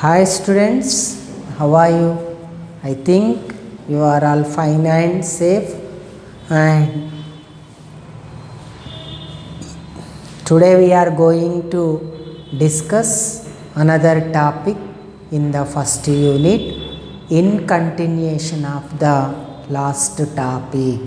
Hi students, how are you? I think you are all fine and safe. And today we are going to discuss another topic in the first unit in continuation of the last topic.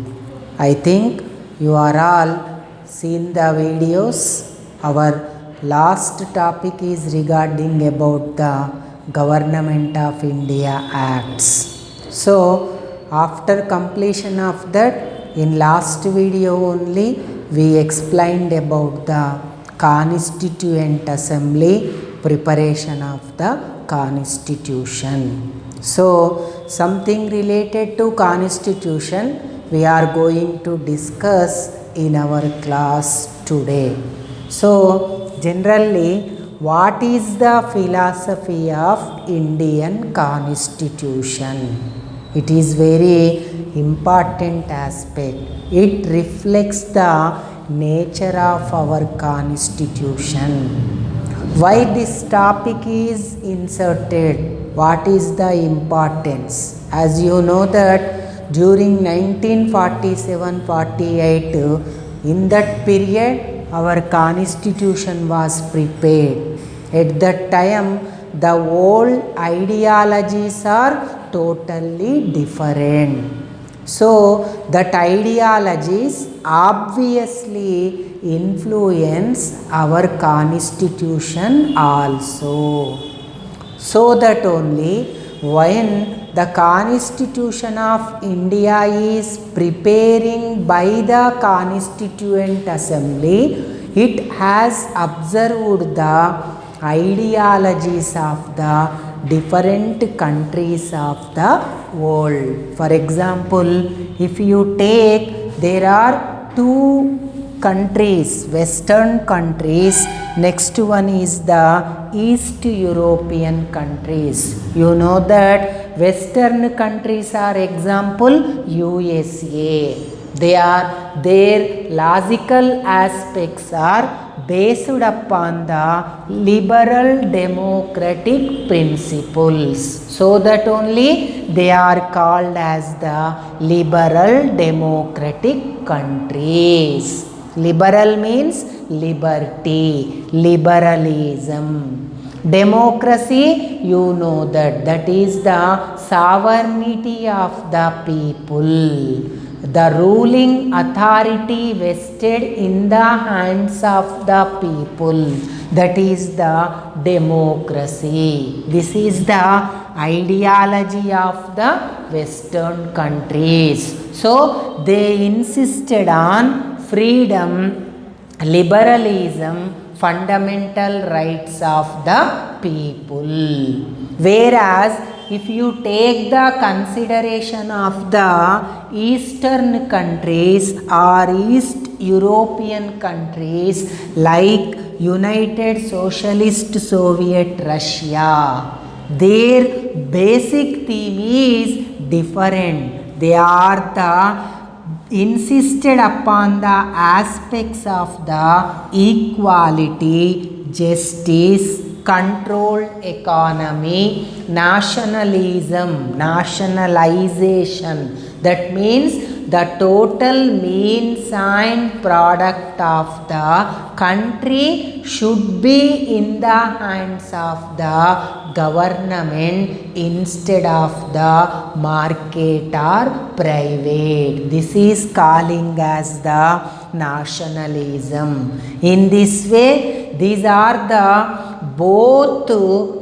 I think you are all seen the videos. Our last topic is regarding about the Government of India Acts. So after completion of that, in last video only we explained about the Constituent Assembly preparation of the Constitution. So something related to Constitution we are going to discuss in our class today. So generally, what is the philosophy of Indian Constitution? It is very important aspect. It reflects the nature of our Constitution. Why this topic is inserted? What is the importance? As you know that during 1947-48, in that period our Constitution was prepared. At that time the old ideologies are totally different. So that ideologies obviously influence our Constitution also. So that only when the Constitution of India is preparing by the Constituent Assembly, it has observed the ideologies of the different countries of the world. For example, if you take, there are two countries, Western countries. Next one is the East European countries. You know that Western countries are example USA. Their logical aspects are based upon the liberal democratic principles. So that only they are called as the liberal democratic countries. Liberal means liberty, liberalism. Democracy, you know that is the sovereignty of the people. The ruling authority vested in the hands of the people, that is the democracy. This is the ideology of the Western countries. So they insisted on freedom, liberalism, fundamental rights of the people. Whereas if you take the consideration of the Eastern countries or East European countries like United Socialist Soviet Russia, their basic theme is different. They are the insisted upon the aspects of the equality, justice, controlled economy, nationalism, nationalization. That means the total means and product of the country should be in the hands of the government instead of the market or private. This is calling as the nationalism. In this way, these are the both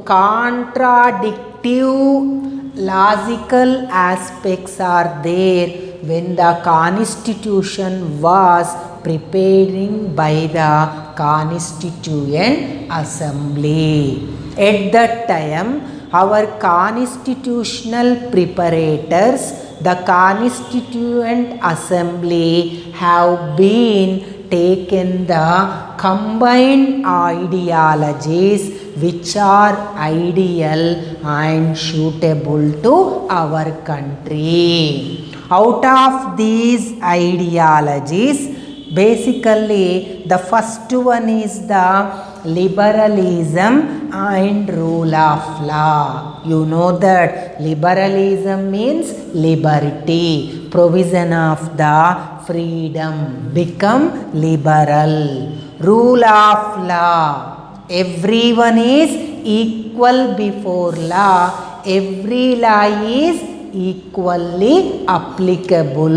contradictive logical aspects are there when the Constitution was preparing by the Constituent Assembly. At that time, our constitutional preparators, the Constituent Assembly, have been taken the combined ideologies which are ideal and suitable to our country. Out of these ideologies, Basically, the first one is the liberalism and rule of law. You know that liberalism means liberty, provision of the freedom, become liberal. Rule of law, everyone is equal before law, every law is equally applicable.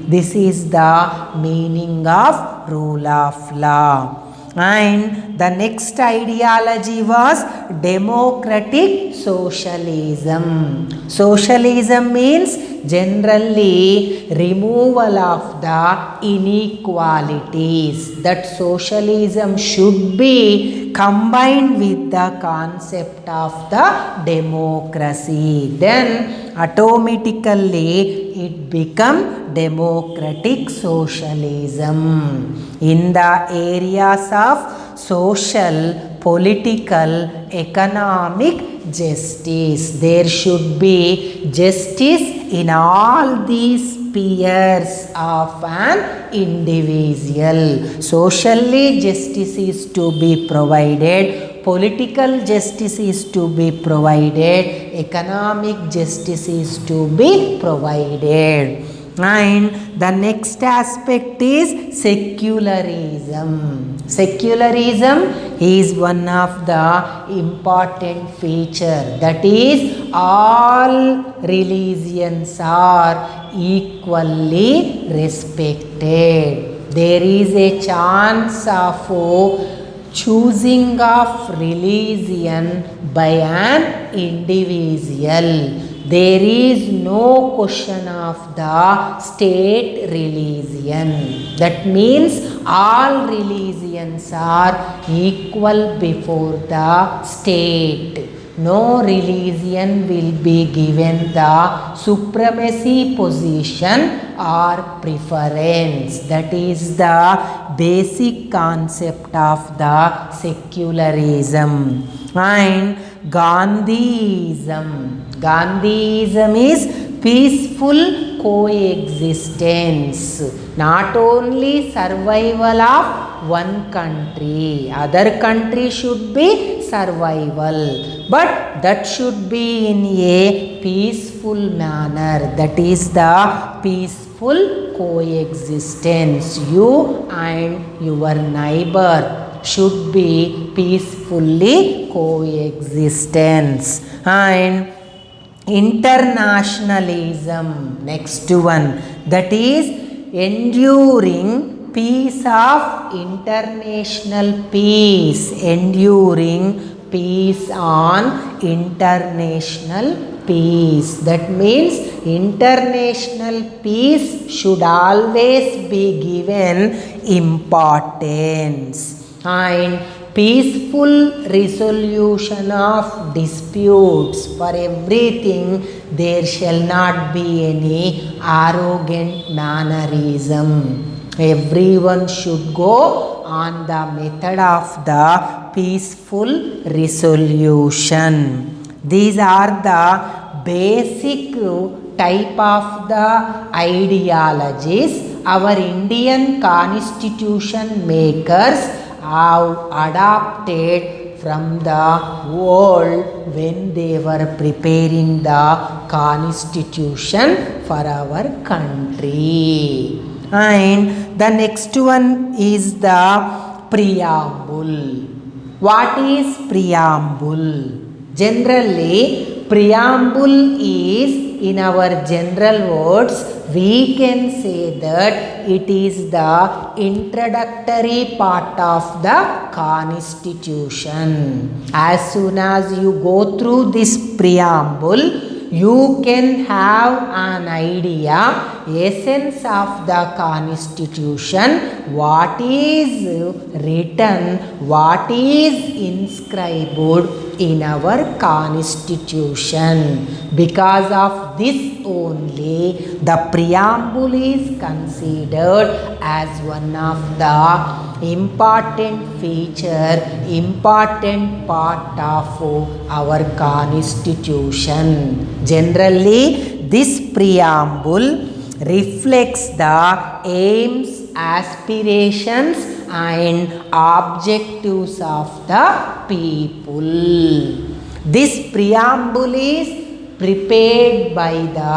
This is the meaning of rule of law. And the next ideology was democratic socialism. Socialism means generally removal of the inequalities. That socialism should be combined with the concept of the democracy. Then automatically it become democratic socialism. In the areas of social, political, economic justice, there should be justice in all these spheres of an individual. Socially, justice is to be provided, political justice is to be provided, economic justice is to be provided. And the next aspect is secularism. Secularism is one of the important feature, that is all religions are equally respected. There is a chance of choosing of religion by an individual. There is no question of the state religion. That means all religions are equal before the state. No religion will be given the supremacy position or preference. That is the basic concept of the secularism. And Gandhiism. Gandhiism is peaceful coexistence. Not only survival of one country, other country should be survival, but that should be in a peaceful manner. That is the peaceful coexistence. You and your neighbor should be peacefully coexistence. And internationalism, next one, that is enduring peace of international peace, enduring peace on international peace. That means international peace should always be given importance. And peaceful resolution of disputes. For everything there shall not be any arrogant mannerism. Everyone should go on the method of the peaceful resolution. These are the basic type of the ideologies our Indian constitution makers have adopted from the world when they were preparing the constitution for our country. And the next one is the preamble. What is preamble? Generally, preamble is, in our general words, we can say that it is the introductory part of the constitution. As soon as you go through this preamble, you can have an idea, essence of the constitution, what is written, what is inscribed in our constitution. Because of this only, the preamble is considered as one of the important feature, important part of our constitution. Generally, this preamble reflects the aims aspirations and objectives of the people. This preamble is prepared by the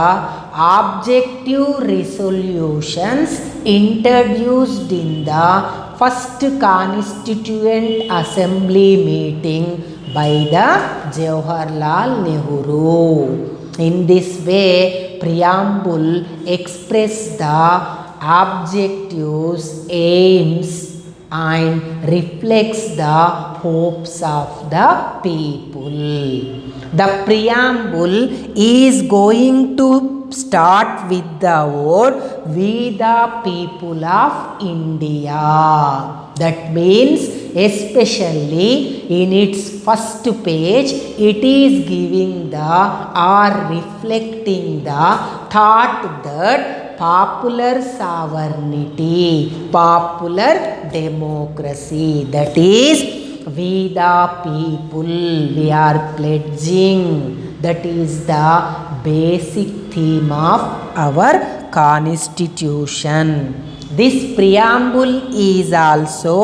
objective resolutions introduced in the first Constituent Assembly meeting by the Jawaharlal Nehru. In this way, preamble express the objectives, aims and reflects the hopes of the people. The preamble is going to start with the word "We the people of India." That means especially in its first page it is giving the or reflecting the thought that popular sovereignty, popular democracy, that is we the people, we are pledging, that is the basic theme of our constitution. This preamble is also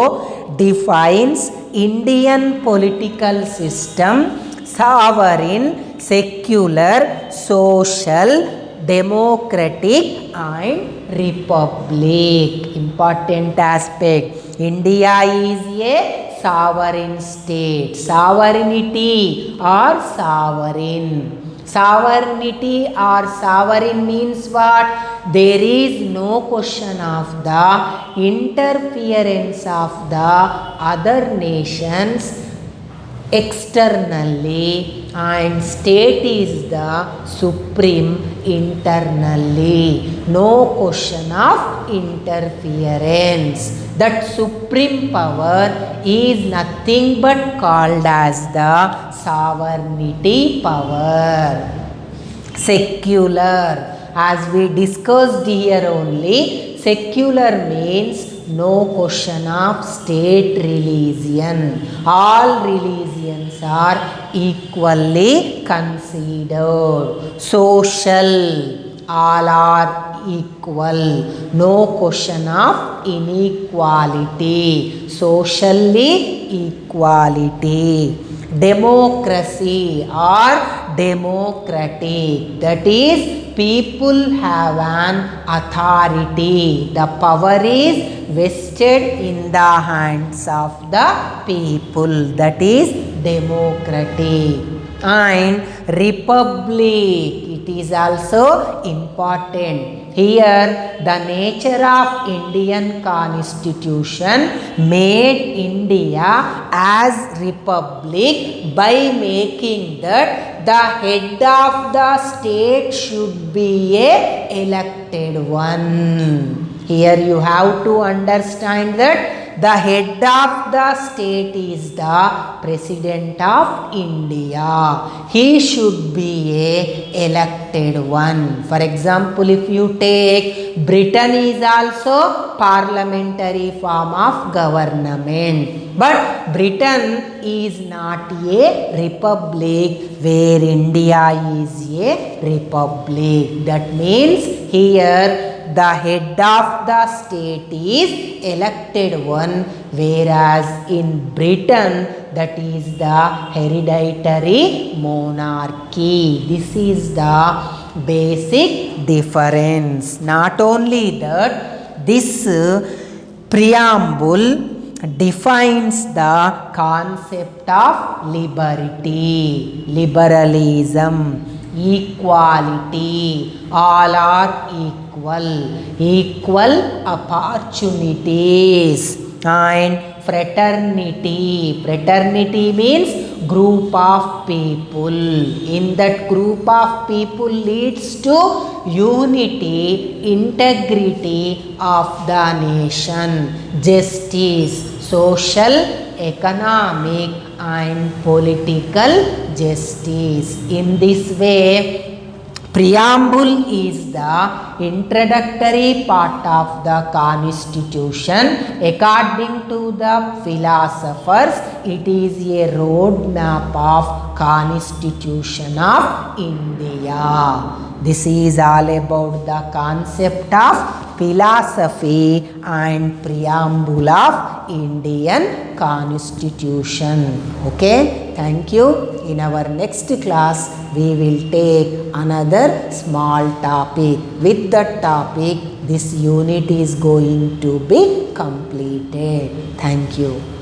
defines Indian political system: sovereign, secular, social, democratic and republic. Important aspect: India is a sovereign state. Sovereignty or sovereign. Sovereignty or sovereign means what? There is no question of the interference of the other nations externally, and state is the supreme internally. No question of interference. That supreme power is nothing but called as the sovereignty power. Secular, as we discussed here only, secular means no question of state religion. All religions are equally considered. Social, all are equal. No question of inequality. Socially equality. Democracy or democratic, that is people have an authority. The power is vested in the hands of the people, that is democratic. And republic, it is also important. Here the nature of Indian constitution made India as republic by making that the head of the state should be a elected one. Here you have to understand that the head of the state is the President of India. He should be a elected one. For example, if you take Britain is also parliamentary form of government. But Britain is not a republic where India is a republic. That means here the head of the state is elected one, whereas in Britain that is the hereditary monarchy. This is the basic difference. Not only that, this preamble defines the concept of liberty, liberalism, equality. All are equal, equal opportunities, and fraternity. Fraternity means group of people. In that group of people leads to unity, integrity of the nation, justice, social, economic and political justice. In this way, preamble is the introductory part of the constitution. According to the philosophers, it is a road map of constitution of India. This is all about the concept of philosophy and preamble of Indian Constitution. Okay, thank you. In our next class, we will take another small topic. With that topic, this unit is going to be completed. Thank you.